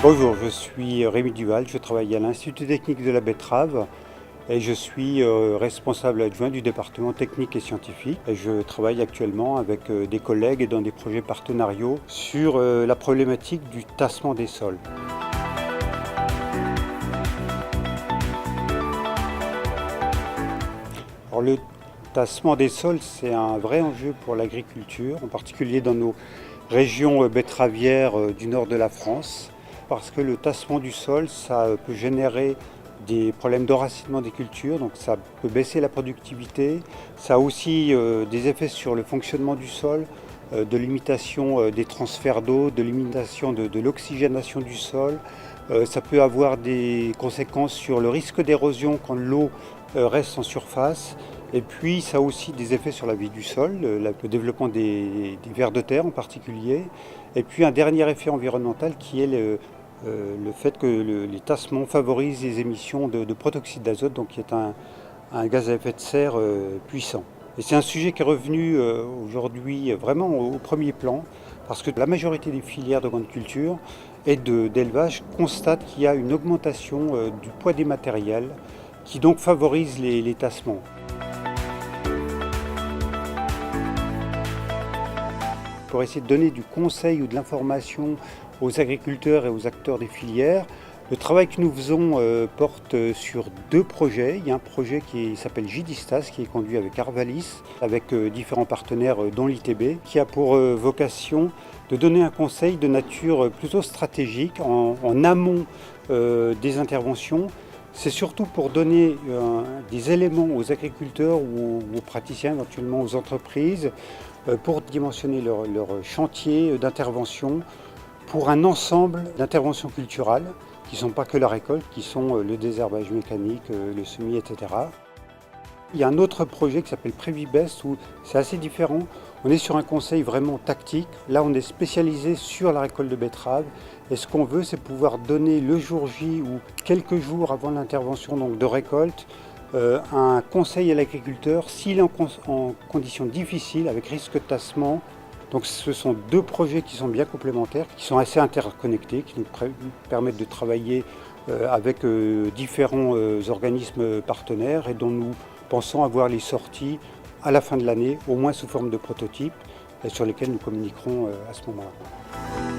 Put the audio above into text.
Bonjour, je suis Rémi Duval, je travaille à l'Institut technique de la betterave et je suis responsable adjoint du département technique et scientifique. Et je travaille actuellement avec des collègues et dans des projets partenariaux sur la problématique du tassement des sols. Alors, le tassement des sols, c'est un vrai enjeu pour l'agriculture, en particulier dans nos régions betteravières du nord de la France, parce que le tassement du sol, ça peut générer des problèmes d'enracinement des cultures, donc ça peut baisser la productivité. Ça a aussi des effets sur le fonctionnement du sol, de limitation des transferts d'eau, de limitation de l'oxygénation du sol. Ça peut avoir des conséquences sur le risque d'érosion quand l'eau reste en surface. Et puis ça a aussi des effets sur la vie du sol, le développement des vers de terre en particulier. Et puis un dernier effet environnemental qui est le fait que les tassements favorisent les émissions de protoxyde d'azote, donc qui est un gaz à effet de serre puissant. Et c'est un sujet qui est revenu aujourd'hui vraiment au premier plan, parce que la majorité des filières de grande culture et d'élevage constatent qu'il y a une augmentation du poids des matériels qui donc favorise les tassements. Pour essayer de donner du conseil ou de l'information aux agriculteurs et aux acteurs des filières, le travail que nous faisons porte sur deux projets. Il y a un projet qui s'appelle JDistas, qui est conduit avec Arvalis, avec différents partenaires dont l'ITB, qui a pour vocation de donner un conseil de nature plutôt stratégique en amont des interventions. C'est surtout pour donner des éléments aux agriculteurs ou aux praticiens, éventuellement aux entreprises, pour dimensionner leur chantier d'intervention pour un ensemble d'interventions culturales qui ne sont pas que la récolte, qui sont le désherbage mécanique, le semis, etc. Il y a un autre projet qui s'appelle Prévibest où c'est assez différent. On est sur un conseil vraiment tactique. Là, on est spécialisé sur la récolte de betteraves. Et ce qu'on veut, c'est pouvoir donner le jour J ou quelques jours avant l'intervention donc de récolte, un conseil à l'agriculteur s'il est en conditions difficiles, avec risque de tassement. Donc ce sont deux projets qui sont bien complémentaires, qui sont assez interconnectés, qui nous permettent de travailler avec différents organismes partenaires et dont nous pensons avoir les sorties à la fin de l'année, au moins sous forme de prototypes, et sur lesquels nous communiquerons à ce moment-là.